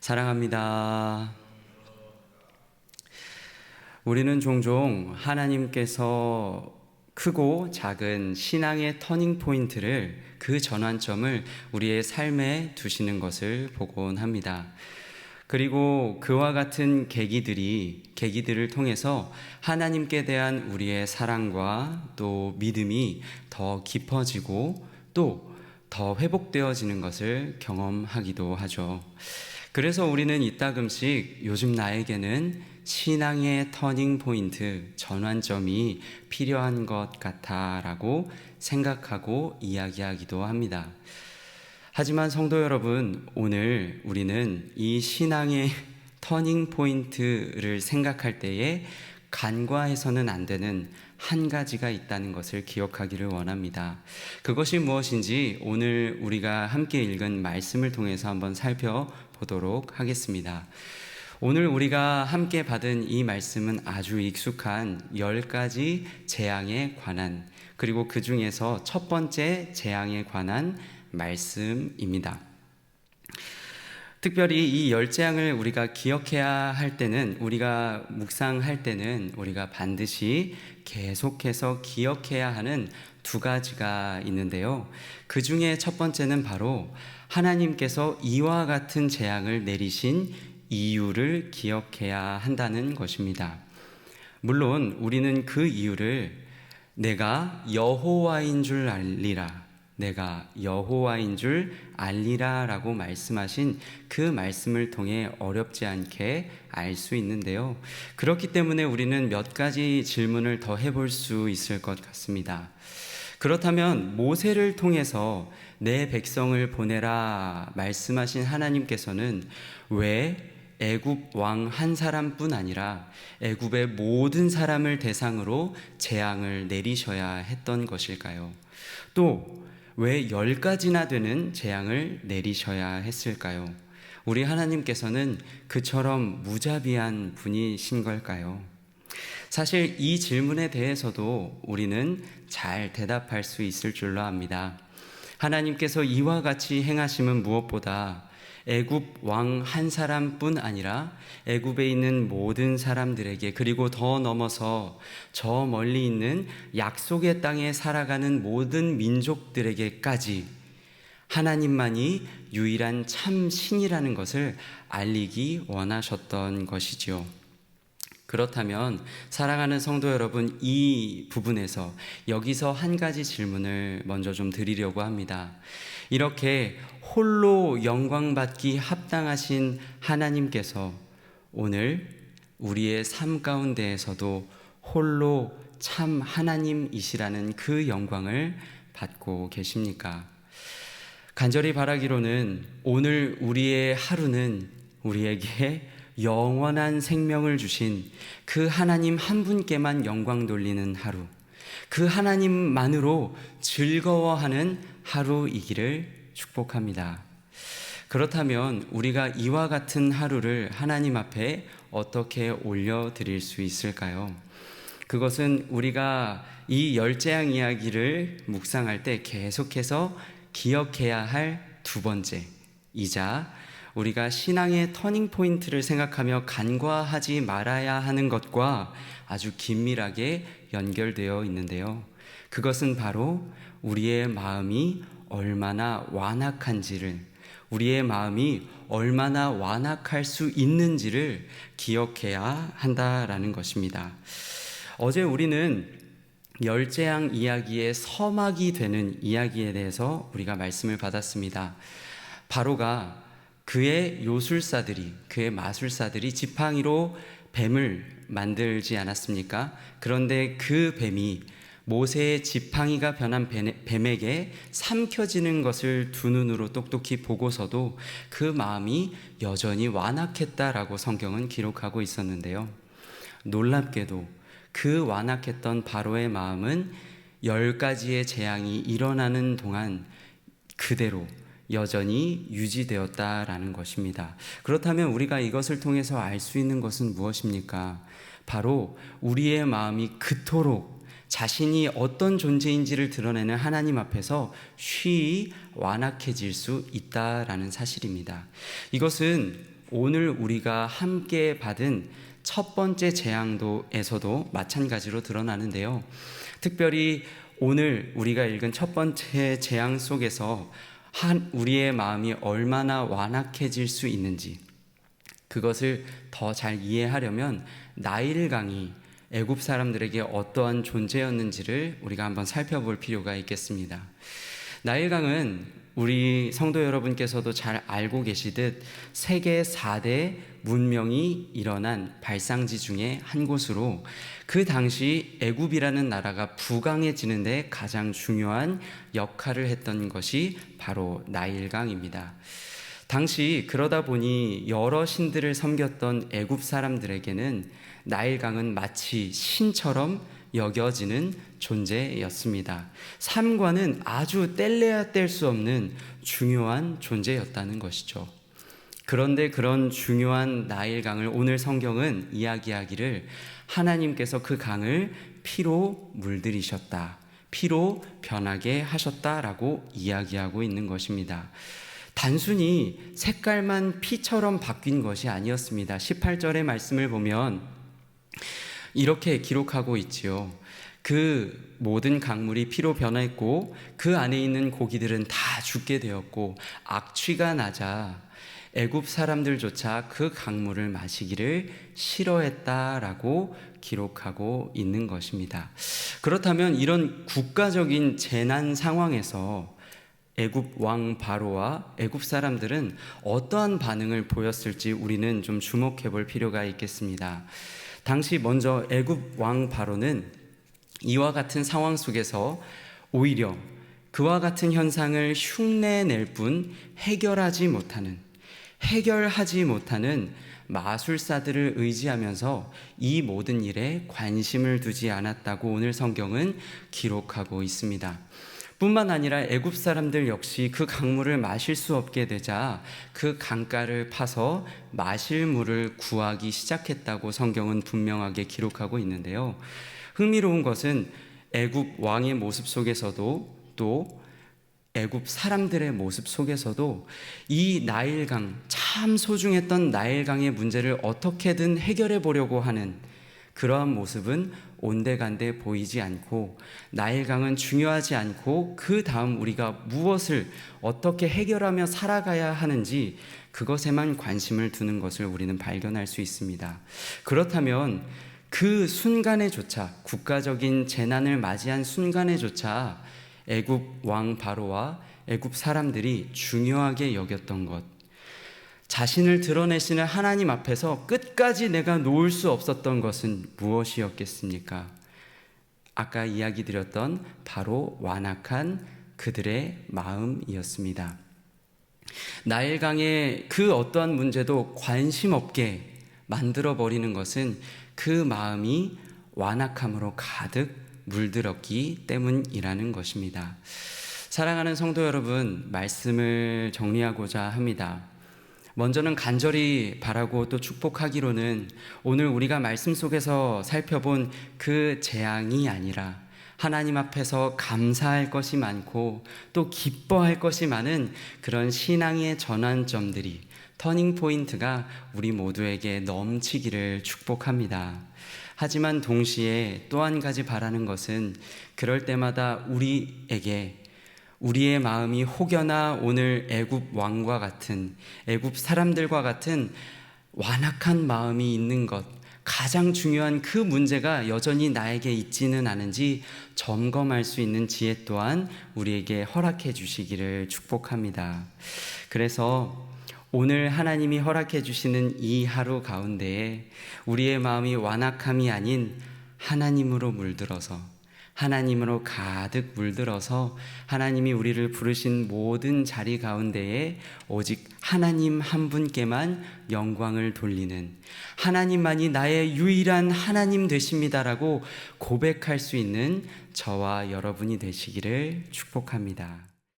사랑합니다. 우리는 종종 하나님께서 크고 작은 신앙의 터닝 포인트를, 그 전환점을 우리의 삶에 두시는 것을 보곤 합니다. 그리고 그와 같은 계기들을 통해서 하나님께 대한 우리의 사랑과 또 믿음이 더 깊어지고 또 더 회복되어지는 것을 경험하기도 하죠. 그래서 우리는 이따금씩 요즘 나에게는 신앙의 터닝 포인트, 전환점이 필요한 것 같아 라고 생각하고 이야기하기도 합니다. 하지만 성도 여러분, 오늘 우리는 이 신앙의 터닝 포인트를 생각할 때에 간과해서는 안 되는 한 가지가 있다는 것을 기억하기를 원합니다. 그것이 무엇인지 오늘 우리가 함께 읽은 말씀을 통해서 한번 살펴보도록 하겠습니다. 오늘 우리가 함께 받은 이 말씀은 아주 익숙한 10가지 재앙에 관한, 그리고 그 중에서 첫 번째 재앙에 관한 말씀입니다. 특별히 이 10재앙을 우리가 기억해야 할 때는, 우리가 묵상할 때는 우리가 반드시 계속해서 기억해야 하는 두 가지가 있는데요. 그 중에 첫 번째는 바로 하나님께서 이와 같은 재앙을 내리신 이유를 기억해야 한다는 것입니다. 물론 우리는 그 이유를 내가 여호와인 줄 알리라, 내가 여호와인 줄 알리라 라고 말씀하신 그 말씀을 통해 어렵지 않게 알 수 있는데요. 그렇기 때문에 우리는 몇 가지 질문을 더 해볼 수 있을 것 같습니다. 그렇다면 모세를 통해서 내 백성을 보내라 말씀하신 하나님께서는 왜 애굽 왕 한 사람뿐 아니라 애굽의 모든 사람을 대상으로 재앙을 내리셔야 했던 것일까요? 또 왜 10가지나 되는 재앙을 내리셔야 했을까요? 우리 하나님께서는 그처럼 무자비한 분이신 걸까요? 사실 이 질문에 대해서도 우리는 잘 대답할 수 있을 줄로 압니다. 하나님께서 이와 같이 행하심은 무엇보다 애굽 왕 한 사람뿐 아니라 애굽에 있는 모든 사람들에게, 그리고 더 넘어서 저 멀리 있는 약속의 땅에 살아가는 모든 민족들에게까지 하나님만이 유일한 참 신이라는 것을 알리기 원하셨던 것이지요. 그렇다면 사랑하는 성도 여러분, 이 부분에서 여기서 한 가지 질문을 먼저 좀 드리려고 합니다. 이렇게 홀로 영광받기 합당하신 하나님께서 오늘 우리의 삶 가운데에서도 홀로 참 하나님이시라는 그 영광을 받고 계십니까? 간절히 바라기로는 오늘 우리의 하루는 우리에게 영원한 생명을 주신 그 하나님 한 분께만 영광 돌리는 하루, 그 하나님만으로 즐거워하는 하루이기를 축복합니다. 그렇다면 우리가 이와 같은 하루를 하나님 앞에 어떻게 올려드릴 수 있을까요? 그것은 우리가 이 10재앙 이야기를 묵상할 때 계속해서 기억해야 할 두 번째이자 우리가 신앙의 터닝 포인트를 생각하며 간과하지 말아야 하는 것과 아주 긴밀하게 연결되어 있는데요. 그것은 바로 우리의 마음이 얼마나 완악한지를, 우리의 마음이 얼마나 완악할 수 있는지를 기억해야 한다라는 것입니다. 어제 우리는 10재앙 이야기의 서막이 되는 이야기에 대해서 우리가 말씀을 받았습니다. 바로가 그의 요술사들이, 그의 마술사들이 지팡이로 뱀을 만들지 않았습니까? 그런데 그 뱀이 모세의 지팡이가 변한 뱀에게 삼켜지는 것을 두 눈으로 똑똑히 보고서도 그 마음이 여전히 완악했다라고 성경은 기록하고 있었는데요. 놀랍게도 그 완악했던 바로의 마음은 10가지의 재앙이 일어나는 동안 그대로 여전히 유지되었다라는 것입니다. 그렇다면 우리가 이것을 통해서 알 수 있는 것은 무엇입니까? 바로 우리의 마음이 그토록 자신이 어떤 존재인지를 드러내는 하나님 앞에서 쉬이 완악해질 수 있다라는 사실입니다. 이것은 오늘 우리가 함께 받은 첫 번째 재앙에서도 마찬가지로 드러나는데요. 특별히 오늘 우리가 읽은 첫 번째 재앙 속에서 우리의 마음이 얼마나 완악해질 수 있는지, 그것을 더 잘 이해하려면 나일강이 애굽 사람들에게 어떠한 존재였는지를 우리가 한번 살펴볼 필요가 있겠습니다. 나일강은 우리 성도 여러분께서도 잘 알고 계시듯 세계 4대 문명이 일어난 발상지 중에 한 곳으로, 그 당시 애굽이라는 나라가 부강해지는 데 가장 중요한 역할을 했던 것이 바로 나일강입니다. 당시 그러다 보니 여러 신들을 섬겼던 애굽 사람들에게는 나일강은 마치 신처럼 여겨지는 존재였습니다. 삶과는 아주 뗄래야 뗄 수 없는 중요한 존재였다는 것이죠. 그런데 그런 중요한 나일강을 오늘 성경은 이야기하기를 하나님께서 그 강을 피로 물들이셨다, 피로 변하게 하셨다라고 이야기하고 있는 것입니다. 단순히 색깔만 피처럼 바뀐 것이 아니었습니다. 18절의 말씀을 보면 이렇게 기록하고 있지요. 그 모든 강물이 피로 변했고 그 안에 있는 고기들은 다 죽게 되었고 악취가 나자 애굽 사람들조차 그 강물을 마시기를 싫어했다라고 기록하고 있는 것입니다. 그렇다면 이런 국가적인 재난 상황에서 애굽 왕 바로와 애굽 사람들은 어떠한 반응을 보였을지 우리는 좀 주목해 볼 필요가 있겠습니다. 당시 먼저 애굽 왕 바로는 이와 같은 상황 속에서 오히려 그와 같은 현상을 흉내낼 뿐 해결하지 못하는 마술사들을 의지하면서 이 모든 일에 관심을 두지 않았다고 오늘 성경은 기록하고 있습니다. 뿐만 아니라 애굽 사람들 역시 그 강물을 마실 수 없게 되자 그 강가를 파서 마실 물을 구하기 시작했다고 성경은 분명하게 기록하고 있는데요. 흥미로운 것은 애굽 왕의 모습 속에서도 또 애굽 사람들의 모습 속에서도 이 나일강, 참 소중했던 나일강의 문제를 어떻게든 해결해 보려고 하는 그러한 모습은 온데간데 보이지 않고, 나일강은 중요하지 않고 그 다음 우리가 무엇을 어떻게 해결하며 살아가야 하는지 그것에만 관심을 두는 것을 우리는 발견할 수 있습니다. 그렇다면 그 순간에조차, 국가적인 재난을 맞이한 순간에조차 애굽 왕 바로와 애굽 사람들이 중요하게 여겼던 것, 자신을 드러내시는 하나님 앞에서 끝까지 내가 놓을 수 없었던 것은 무엇이었겠습니까? 아까 이야기 드렸던 바로 완악한 그들의 마음이었습니다. 나일강의 그 어떠한 문제도 관심 없게 만들어버리는 것은 그 마음이 완악함으로 가득 물들었기 때문이라는 것입니다. 사랑하는 성도 여러분, 말씀을 정리하고자 합니다. 먼저는 간절히 바라고 또 축복하기로는 오늘 우리가 말씀 속에서 살펴본 그 재앙이 아니라 하나님 앞에서 감사할 것이 많고 또 기뻐할 것이 많은 그런 신앙의 전환점들이, 터닝 포인트가 우리 모두에게 넘치기를 축복합니다. 하지만 동시에 또 한 가지 바라는 것은 그럴 때마다 우리의 마음이 혹여나 오늘 애굽 왕과 같은, 애굽 사람들과 같은 완악한 마음이 있는 것, 가장 중요한 그 문제가 여전히 나에게 있지는 않은지 점검할 수 있는 지혜 또한 우리에게 허락해 주시기를 축복합니다. 그래서 오늘 하나님이 허락해 주시는 이 하루 가운데에 우리의 마음이 완악함이 아닌 하나님으로 가득 물들어서 하나님이 우리를 부르신 모든 자리 가운데에 오직 하나님 한 분께만 영광을 돌리는, 하나님만이 나의 유일한 하나님 되십니다라고 고백할 수 있는 저와 여러분이 되시기를 축복합니다.